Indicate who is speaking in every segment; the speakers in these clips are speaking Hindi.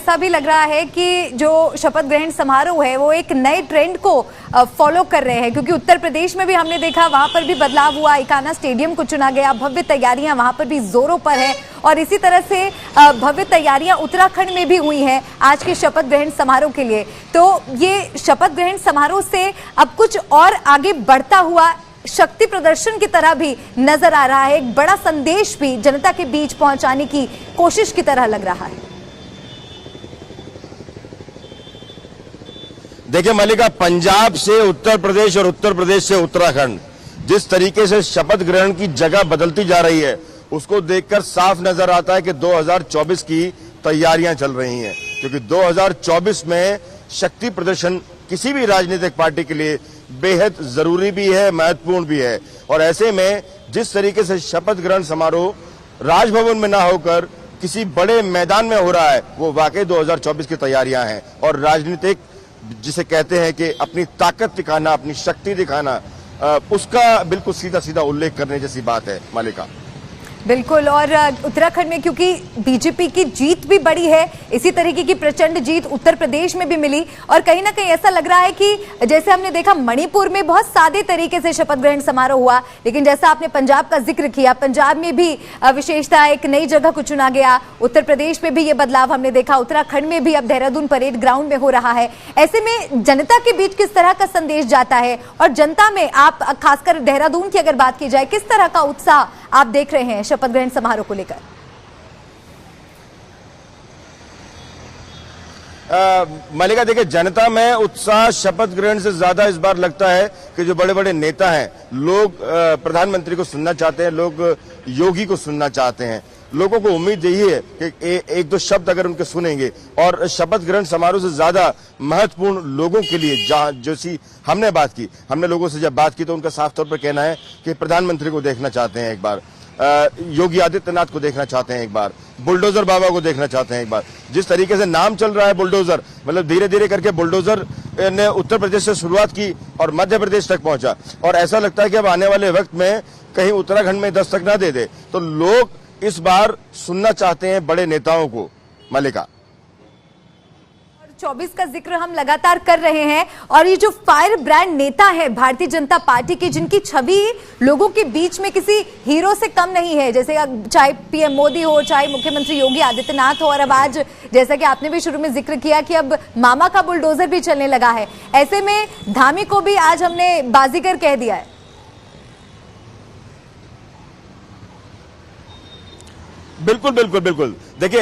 Speaker 1: ऐसा भी लग रहा है कि जो शपथ ग्रहण समारोह है वो एक नए ट्रेंड को फॉलो कर रहे हैं, क्योंकि उत्तर प्रदेश में भी हमने देखा वहां पर भी बदलाव हुआ, इकाना स्टेडियम को चुना गया, भव्य तैयारियां वहां पर भी जोरों पर है और इसी तरह से भव्य तैयारियां उत्तराखंड में भी हुई हैं आज के शपथ ग्रहण समारोह के लिए। तो ये शपथ ग्रहण समारोह से अब कुछ और आगे बढ़ता हुआ शक्ति प्रदर्शन की तरह भी नजर आ रहा है, एक बड़ा संदेश भी जनता के बीच पहुंचाने की कोशिश की तरह लग रहा है।
Speaker 2: देखिए मल्लिका, पंजाब से उत्तर प्रदेश और उत्तर प्रदेश से उत्तराखंड जिस तरीके से शपथ ग्रहण की जगह बदलती जा रही है उसको देखकर साफ नजर आता है कि 2024 की तैयारियां चल रही हैं, क्योंकि 2024 में शक्ति प्रदर्शन किसी भी राजनीतिक पार्टी के लिए बेहद जरूरी भी है, महत्वपूर्ण भी है। और ऐसे में जिस तरीके से शपथ ग्रहण समारोह राजभवन में ना होकर किसी बड़े मैदान में हो रहा है वो वाकई 2024 की तैयारियां हैं। और राजनीतिक जिसे कहते हैं कि अपनी ताकत दिखाना, अपनी शक्ति दिखाना, उसका बिल्कुल सीधा सीधा उल्लेख करने जैसी बात है मल्लिका।
Speaker 1: बिल्कुल, और उत्तराखंड में क्योंकि बीजेपी की जीत भी बड़ी है, इसी तरीके की प्रचंड जीत उत्तर प्रदेश में भी मिली और कहीं ना कहीं ऐसा लग रहा है कि जैसे हमने देखा मणिपुर में बहुत सादे तरीके से शपथ ग्रहण समारोह हुआ, लेकिन जैसा आपने पंजाब का जिक्र किया, पंजाब में भी विशेषता, एक नई जगह को चुना गया, उत्तर प्रदेश में भी ये बदलाव हमने देखा, उत्तराखंड में भी अब देहरादून परेड ग्राउंड में हो रहा है। ऐसे में जनता के बीच किस तरह का संदेश जाता है और जनता में, आप खासकर देहरादून की अगर बात की जाए, किस तरह का उत्साह आप देख रहे हैं शपथ ग्रहण समारोह को लेकर?
Speaker 2: मल्लिका, देखिए जनता में उत्साह शपथ ग्रहण से ज्यादा इस बार लगता है कि जो बड़े बड़े नेता हैं, लोग प्रधानमंत्री को सुनना चाहते हैं, लोग योगी को सुनना चाहते हैं। लोगों को उम्मीद यही है कि एक दो शब्द अगर उनके सुनेंगे। और शपथ ग्रहण समारोह से ज्यादा महत्वपूर्ण लोगों के लिए, जहां जैसी हमने बात की, हमने लोगों से जब बात की तो उनका साफ तौर पर कहना है कि प्रधानमंत्री को देखना चाहते हैं एक बार, योगी आदित्यनाथ को देखना चाहते हैं एक बार, बुलडोजर बाबा को देखना चाहते हैं एक बार। जिस तरीके से नाम चल रहा है बुलडोजर, मतलब धीरे धीरे करके बुलडोजर ने उत्तर प्रदेश से शुरुआत की और मध्य प्रदेश तक पहुंचा और ऐसा लगता है कि अब आने वाले वक्त में कहीं उत्तराखंड में दस्तक ना दे दे। तो लोग इस बार सुनना चाहते हैं बड़े नेताओं को मल्लिका।
Speaker 1: 24 का जिक्र हम लगातार कर रहे हैं और ये जो फायर ब्रांड नेता है भारतीय जनता पार्टी की, जिनकी छवि लोगों के बीच में किसी हीरो से कम नहीं है, जैसे चाहे पीएम मोदी हो, चाहे मुख्यमंत्री योगी आदित्यनाथ हो, और अब आज जैसा कि आपने भी शुरू में जिक्र किया कि अब मामा का बुलडोजर भी चलने लगा है। ऐसे में धामी को भी आज हमने बाजीगर कह दिया है।
Speaker 2: बिल्कुल बिल्कुल बिल्कुल। देखिए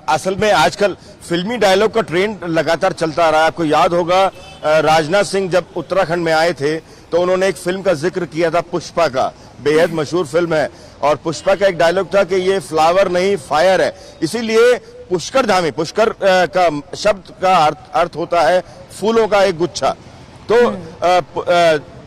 Speaker 2: असल में आजकल फिल्मी डायलॉग का ट्रेंड लगातार चलता रहा है। आपको याद होगा राजनाथ सिंह जब उत्तराखंड में आए थे तो उन्होंने एक फिल्म का जिक्र किया था, पुष्पा का, बेहद मशहूर फिल्म है। और पुष्पा का एक डायलॉग था कि ये फ्लावर नहीं फायर है। इसीलिए पुष्कर धामी, पुष्कर का शब्द का अर्थ होता है फूलों का एक गुच्छा। तो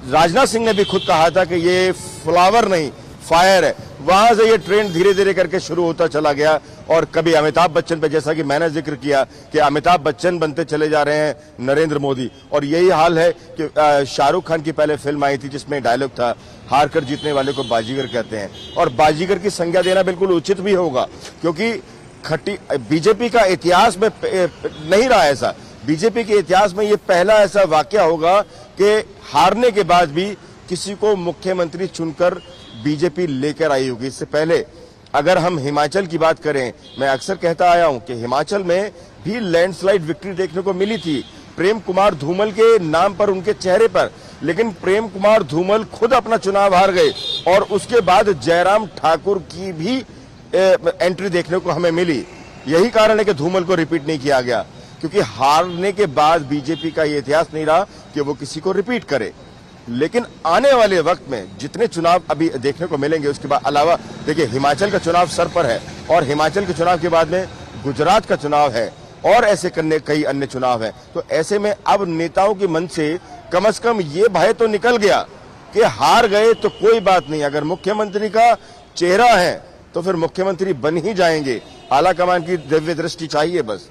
Speaker 2: राजनाथ सिंह ने भी खुद कहा था कि ये फ्लावर नहीं फायर है। वहां से ये ट्रेंड धीरे धीरे करके शुरू होता चला गया और कभी अमिताभ बच्चन पे, जैसा कि मैंने जिक्र किया कि अमिताभ बच्चन बनते चले जा रहे हैं नरेंद्र मोदी। और यही हाल है कि शाहरुख खान की पहले फिल्म आई थी जिसमें डायलॉग था, हार कर जीतने वाले को बाजीगर कहते हैं। और बाजीगर की संज्ञा देना बिल्कुल उचित भी होगा, क्योंकि बीजेपी का इतिहास में नहीं रहा ऐसा। बीजेपी के इतिहास में ये पहला ऐसा वाकया होगा कि हारने के बाद भी किसी को मुख्यमंत्री चुनकर बीजेपी लेकर आई होगी। इससे पहले अगर हम हिमाचल की बात करें, मैं अक्सर कहता आया हूं कि हिमाचल में भी लैंडस्लाइड विक्ट्री देखने को मिली थी प्रेम कुमार धूमल के नाम पर, उनके चेहरे पर। लेकिन प्रेम कुमार धूमल खुद अपना चुनाव हार गए और उसके बाद जयराम ठाकुर की भी एंट्री देखने को हमें मिली। यही कारण है कि धूमल को रिपीट नहीं किया गया, क्योंकि हारने के बाद बीजेपी का ये इतिहास नहीं रहा कि वो किसी को रिपीट करे। लेकिन आने वाले वक्त में जितने चुनाव अभी देखने को मिलेंगे, उसके बाद अलावा देखिए हिमाचल का चुनाव सर पर है और हिमाचल के चुनाव के बाद में गुजरात का चुनाव है और ऐसे करने कई अन्य चुनाव हैं। तो ऐसे में अब नेताओं के मन से कम ये भय तो निकल गया कि हार गए तो कोई बात नहीं, अगर मुख्यमंत्री का चेहरा है तो फिर मुख्यमंत्री बन ही जाएंगे। आला कमान की दिव्य दृष्टि चाहिए बस।